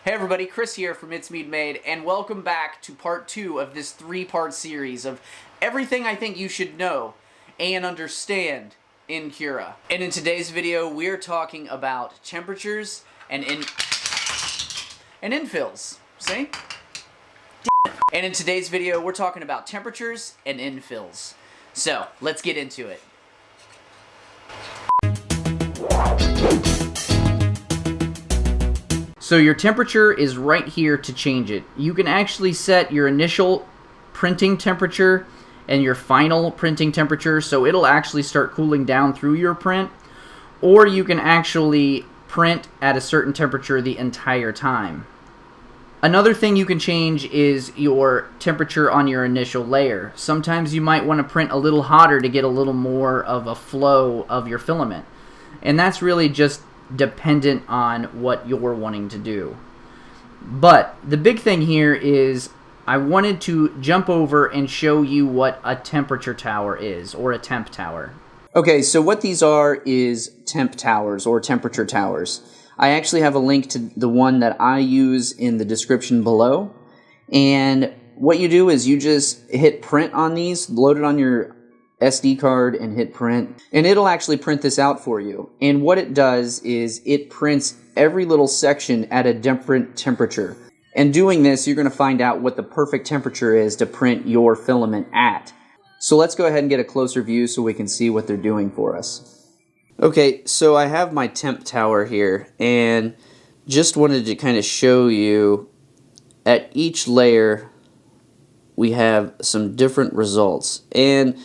Hey everybody, Chris here from It's Mead Made, and welcome back to part 2 of this 3-part series of everything I think you should know and understand in Cura. And in today's video, we're talking about temperatures and infills. See? And in today's video, we're talking about temperatures and infills. So, let's get into it. So your temperature is right here to change it. You can actually set your initial printing temperature and your final printing temperature, so it'll actually start cooling down through your print, or you can actually print at a certain temperature the entire time. Another thing you can change is your temperature on your initial layer. Sometimes you might want to print a little hotter to get a little more of a flow of your filament, and that's really just dependent on what you're wanting to do. But the big thing here is I wanted to jump over and show you what a temperature tower is, or a temp tower. Okay, so what these are is temp towers or temperature towers. I actually have a link to the one that I use in the description below. And what you do is you just hit print on these, load it on your SD card and hit print, and it'll actually print this out for you. And what it does is it prints every little section at a different temperature. And doing this, you're going to find out what the perfect temperature is to print your filament at. So let's go ahead and get a closer view so we can see what they're doing for us. Okay, so I have my temp tower here, and just wanted to kind of show you at each layer we have some different results. And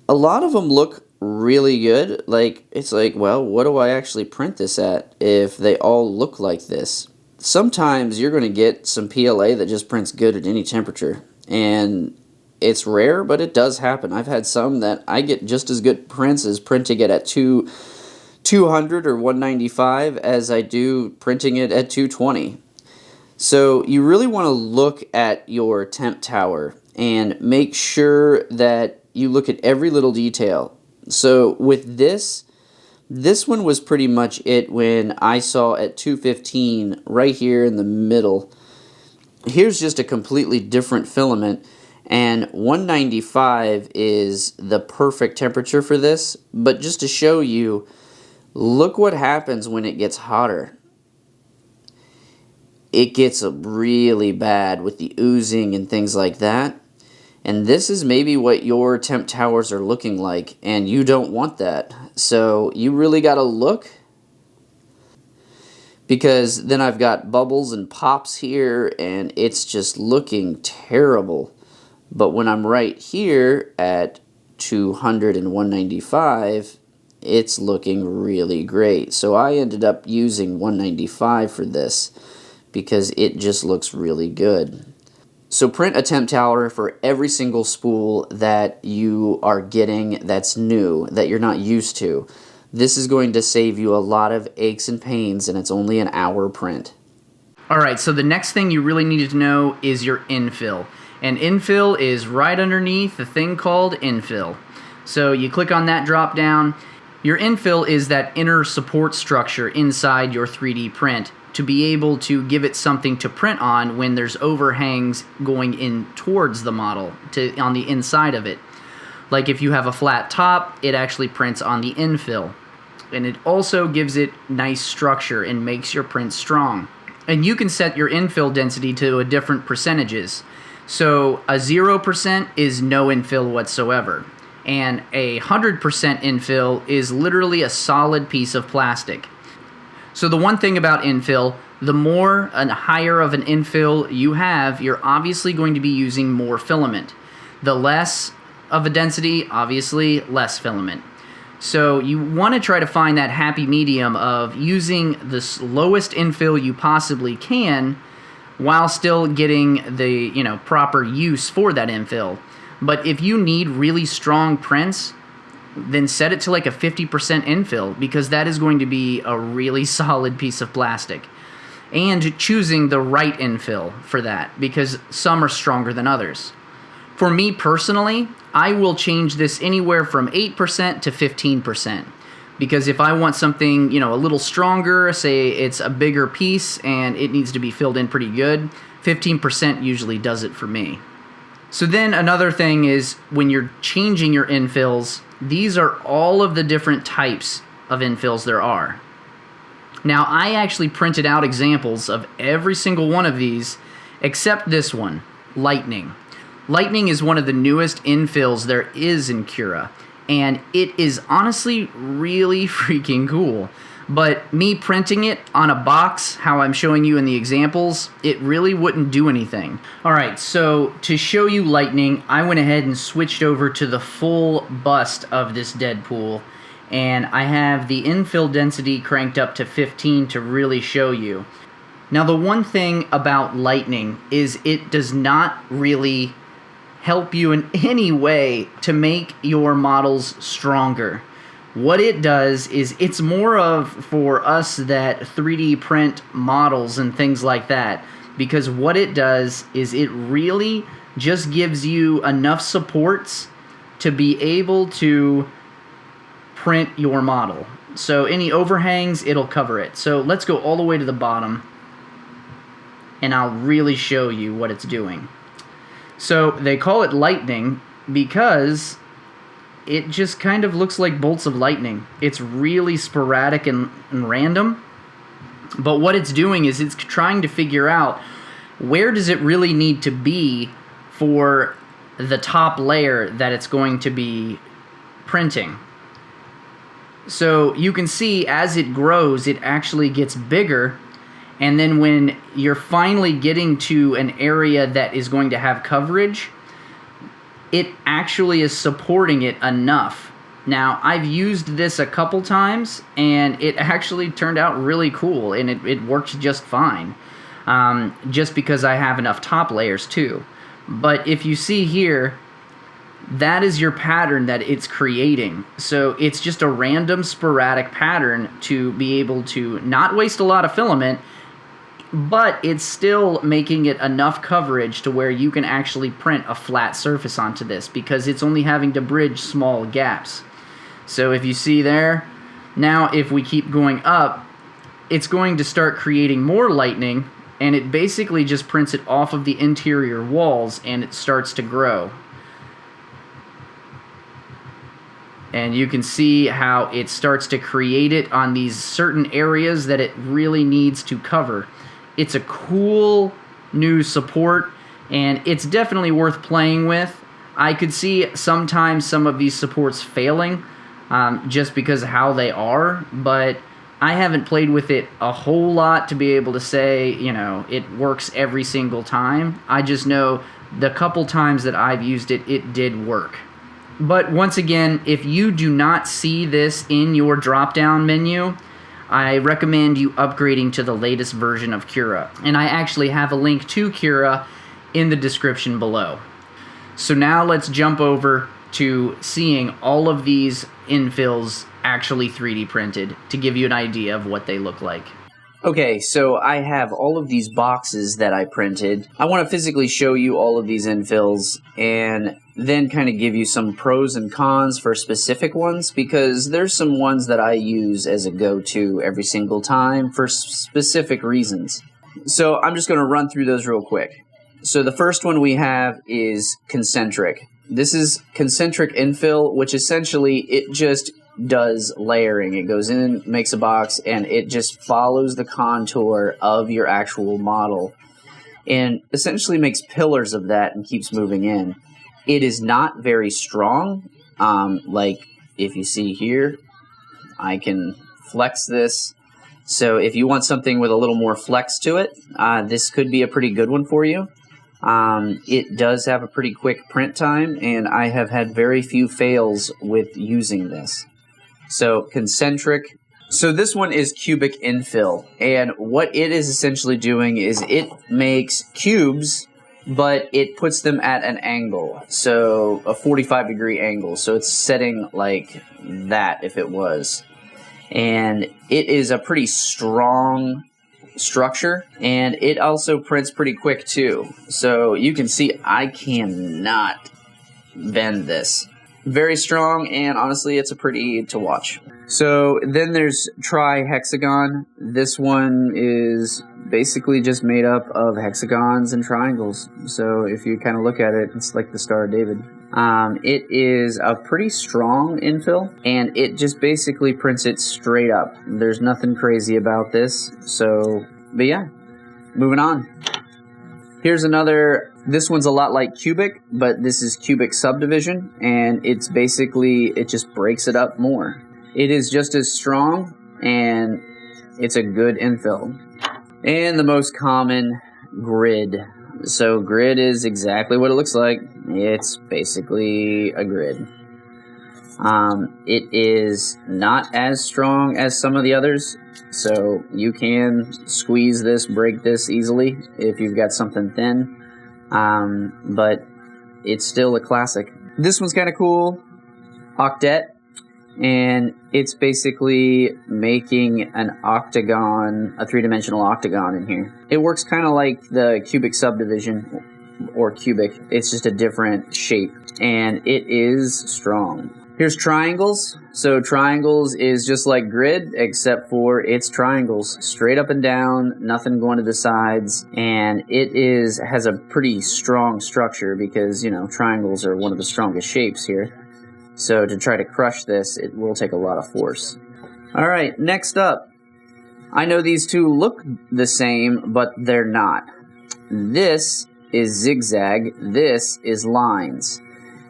a lot of them look really good. It's like, well, what do I actually print this at if they all look like this? Sometimes you're going to get some PLA that just prints good at any temperature. And it's rare, but it does happen. I've had some that I get just as good prints as printing it at 200 or 195 as I do printing it at 220. So you really want to look at your temp tower and make sure that you look at every little detail. So with this one was pretty much it when I saw at 215 right here in the middle. Here's just a completely different filament, and 195 is the perfect temperature for this. But just to show you, look what happens when it gets hotter. It gets really bad with the oozing and things like that. And this is maybe what your temp towers are looking like, and you don't want that. So you really got to look, because then I've got bubbles and pops here, and it's just looking terrible. But when I'm right here at 200 and 195, it's looking really great. So I ended up using 195 for this because it just looks really good. So print a temp tower for every single spool that you are getting that's new, that you're not used to. This is going to save you a lot of aches and pains, and it's only an hour print. Alright, so the next thing you really need to know is your infill. And infill is right underneath the thing called infill. So you click on that drop down. Your infill is that inner support structure inside your 3D print, to be able to give it something to print on when there's overhangs going in towards the model, on the inside of it. Like if you have a flat top, it actually prints on the infill. And it also gives it nice structure and makes your print strong. And you can set your infill density to a different percentages. So a 0% is no infill whatsoever. And a 100% infill is literally a solid piece of plastic. So the one thing about infill, the more and higher of an infill you have, you're obviously going to be using more filament. The less of a density, obviously less filament. So you want to try to find that happy medium of using the lowest infill you possibly can while still getting the proper use for that infill. But if you need really strong prints, then set it to like a 50% infill, because that is going to be a really solid piece of plastic. And choosing the right infill for that, because some are stronger than others. For me personally, I will change this anywhere from 8% to 15%. Because if I want something, you know, a little stronger, say it's a bigger piece and it needs to be filled in pretty good, 15% usually does it for me. So then another thing is when you're changing your infills, these are all of the different types of infills there are. Now, I actually printed out examples of every single one of these except this one, Lightning. Lightning is one of the newest infills there is in Cura, and it is honestly really freaking cool. But me printing it on a box, how I'm showing you in the examples, it really wouldn't do anything. Alright, so to show you Lightning, I went ahead and switched over to the full bust of this Deadpool, and I have the infill density cranked up to 15 to really show you. Now the one thing about Lightning is it does not really help you in any way to make your models stronger. What it does is it's more of for us that 3D print models and things like that, because what it does is it really just gives you enough supports to be able to print your model. So any overhangs, it'll cover it. So let's go all the way to the bottom and I'll really show you what it's doing. So they call it Lightning because it just kind of looks like bolts of lightning. It's really sporadic and random. But what it's doing is it's trying to figure out where does it really need to be for the top layer that it's going to be printing. So you can see as it grows, it actually gets bigger. And then when you're finally getting to an area that is going to have coverage, it actually is supporting it enough. Now, I've used this a couple times, and it actually turned out really cool, and it works just fine, just because I have enough top layers too. But if you see here, that is your pattern that it's creating. So it's just a random sporadic pattern to be able to not waste a lot of filament, but it's still making it enough coverage to where you can actually print a flat surface onto this because it's only having to bridge small gaps. So if you see there, now if we keep going up, it's going to start creating more lightning, and it basically just prints it off of the interior walls and it starts to grow. And you can see how it starts to create it on these certain areas that it really needs to cover. It's a cool new support, and it's definitely worth playing with. I could see sometimes some of these supports failing just because of how they are, but I haven't played with it a whole lot to be able to say, you know, it works every single time. I just know the couple times that I've used it, it did work. But once again, if you do not see this in your drop-down menu, I recommend you upgrading to the latest version of Cura. And I actually have a link to Cura in the description below. So now let's jump over to seeing all of these infills actually 3D printed to give you an idea of what they look like. Okay, so I have all of these boxes that I printed. I want to physically show you all of these infills and then kind of give you some pros and cons for specific ones, because there's some ones that I use as a go-to every single time for specific reasons. So I'm just going to run through those real quick. So the first one we have is concentric. This is concentric infill, which essentially it just does layering. It goes in, makes a box, and it just follows the contour of your actual model and essentially makes pillars of that and keeps moving in. It is not very strong. Like if you see here, I can flex this. So if you want something with a little more flex to it, this could be a pretty good one for you. It does have a pretty quick print time, and I have had very few fails with using this. So concentric. So this one is cubic infill, and what it is essentially doing is it makes cubes, but it puts them at an angle, so a 45-degree angle. So it's setting like that if it was. And it is a pretty strong structure, and it also prints pretty quick too. So you can see I cannot bend this. Very strong, and honestly, it's a pretty to watch. So then there's tri-hexagon. This one is basically just made up of hexagons and triangles. So if you kind of look at it, it's like the Star of David. It is a pretty strong infill, and it just basically prints it straight up. There's nothing crazy about this. So, but yeah, moving on. Here's another. This one's a lot like cubic, but this is cubic subdivision, and it's basically, it just breaks it up more. It is just as strong, and it's a good infill. And the most common, grid. So grid is exactly what it looks like. It's basically a grid. It is not as strong as some of the others, so you can squeeze this, break this easily if you've got something thin, but it's still a classic. This one's kind of cool, octet. And it's basically making an octagon, a three-dimensional octagon in here. It works kind of like the cubic subdivision, or cubic. It's just a different shape, and it is strong. Here's triangles. So triangles is just like grid, except for it's triangles, straight up and down, nothing going to the sides, and it has a pretty strong structure because, you know, triangles are one of the strongest shapes here. So to try to crush this, it will take a lot of force. All right, next up. I know these two look the same, but they're not. This is zigzag, this is lines.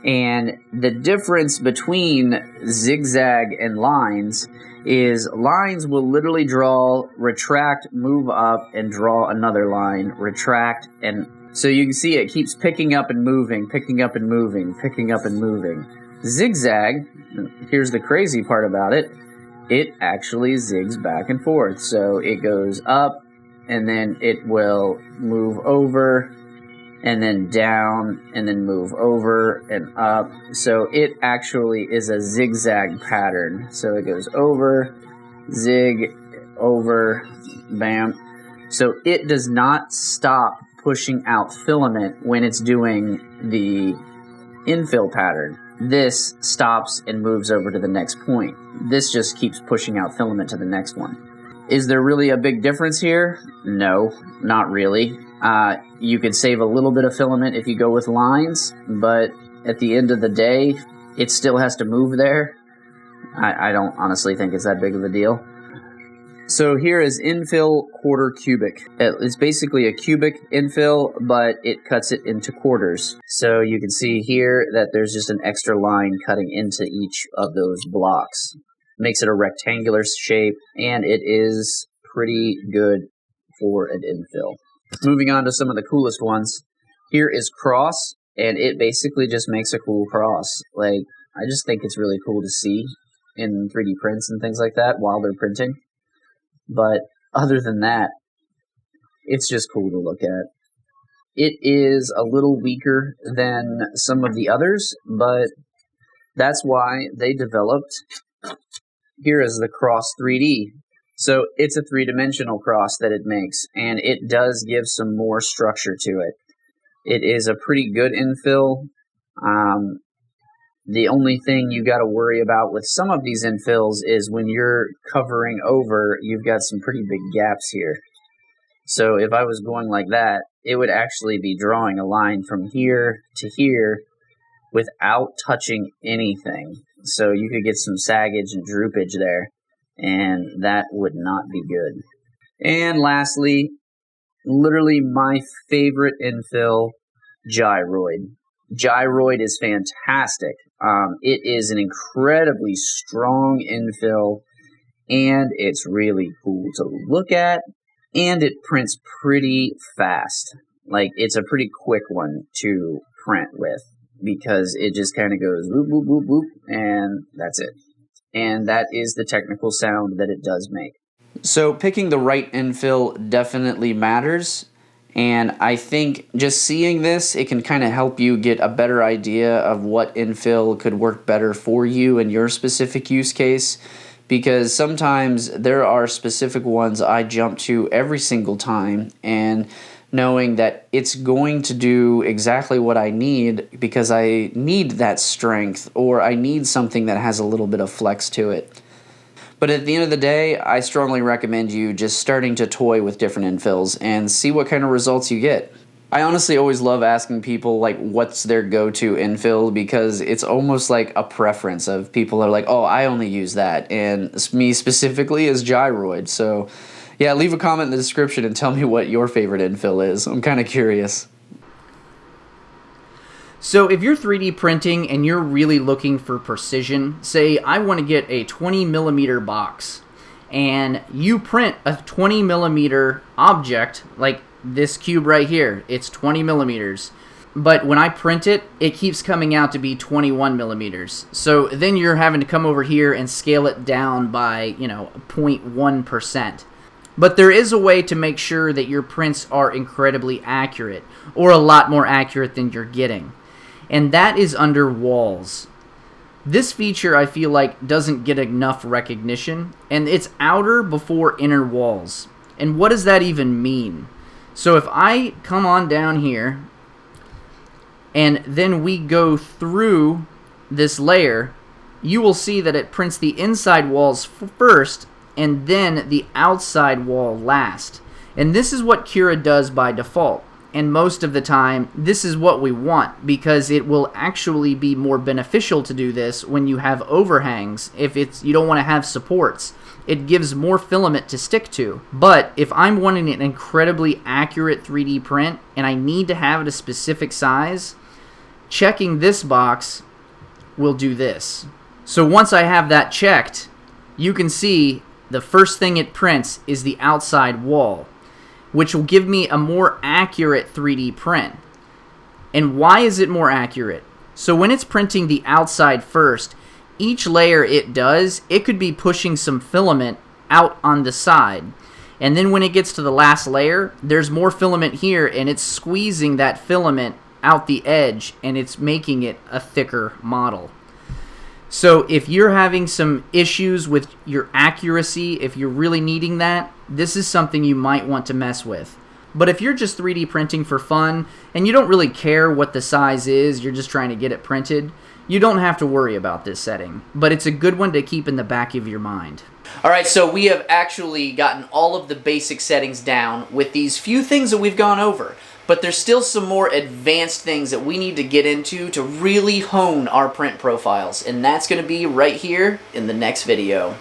And the difference between zigzag and lines is lines will literally draw, retract, move up, and draw another line, retract, and so you can see it keeps picking up and moving, picking up and moving, picking up and moving. Zigzag, here's the crazy part about it, it actually zigs back and forth. So it goes up, and then it will move over, and then down, and then move over and up. So it actually is a zigzag pattern. So it goes over, zig, over, bam. So it does not stop pushing out filament when it's doing the infill pattern. This stops and moves over to the next point. This just keeps pushing out filament to the next one. Is there really a big difference here? No, not really. You could save a little bit of filament if you go with lines, but at the end of the day, it still has to move there. I don't honestly think it's that big of a deal. So here is infill quarter cubic. It's basically a cubic infill, but it cuts it into quarters. So you can see here that there's just an extra line cutting into each of those blocks. Makes it a rectangular shape, and it is pretty good for an infill. Moving on to some of the coolest ones. Here is cross, and it basically just makes a cool cross. Like, I just think it's really cool to see in 3D prints and things like that while they're printing. But other than that, it's just cool to look at. It is a little weaker than some of the others, but that's why they developed. Here is the Cross 3D. So it's a three-dimensional cross that it makes, and it does give some more structure to it. It is a pretty good infill. The only thing you got to worry about with some of these infills is when you're covering over, you've got some pretty big gaps here. So if I was going like that, it would actually be drawing a line from here to here without touching anything. So you could get some saggage and droopage there, and that would not be good. And lastly, literally my favorite infill, gyroid. Gyroid is fantastic. It is an incredibly strong infill, and it's really cool to look at, and it prints pretty fast. Like, it's a pretty quick one to print with, because it just kind of goes whoop, whoop, whoop, whoop, and that's it. And that is the technical sound that it does make. So picking the right infill definitely matters. And I think just seeing this, it can kind of help you get a better idea of what infill could work better for you in your specific use case. Because sometimes there are specific ones I jump to every single time, and knowing that it's going to do exactly what I need because I need that strength, or I need something that has a little bit of flex to it. But at the end of the day, I strongly recommend you just starting to toy with different infills and see what kind of results you get. I honestly always love asking people like what's their go-to infill, because it's almost like a preference of people are like, oh, I only use that, and me specifically is gyroid. So yeah, leave a comment in the description and tell me what your favorite infill is. I'm kind of curious. So if you're 3D printing and you're really looking for precision, say I want to get a 20 millimeter box, and you print a 20 millimeter object like this cube right here, it's 20 millimeters. But when I print it, it keeps coming out to be 21 millimeters. So then you're having to come over here and scale it down by, 0.1%. But there is a way to make sure that your prints are incredibly accurate, or a lot more accurate than you're getting. And that is under walls. This feature, I feel like, doesn't get enough recognition, and it's outer before inner walls. And what does that even mean? So if I come on down here, and then we go through this layer, you will see that it prints the inside walls first, and then the outside wall last. And this is what Cura does by default. And most of the time, this is what we want, because it will actually be more beneficial to do this when you have overhangs. If you don't want to have supports, it gives more filament to stick to. But if I'm wanting an incredibly accurate 3D print and I need to have it a specific size, checking this box will do this. So once I have that checked, you can see the first thing it prints is the outside wall, which will give me a more accurate 3D print. And why is it more accurate? So when it's printing the outside first, each layer it does, it could be pushing some filament out on the side. And then when it gets to the last layer, there's more filament here, and it's squeezing that filament out the edge, and it's making it a thicker model. So if you're having some issues with your accuracy, if you're really needing that, this is something you might want to mess with. But if you're just 3D printing for fun and you don't really care what the size is, you're just trying to get it printed, you don't have to worry about this setting. But it's a good one to keep in the back of your mind. Alright, so we have actually gotten all of the basic settings down with these few things that we've gone over. But there's still some more advanced things that we need to get into to really hone our print profiles. And that's going to be right here in the next video.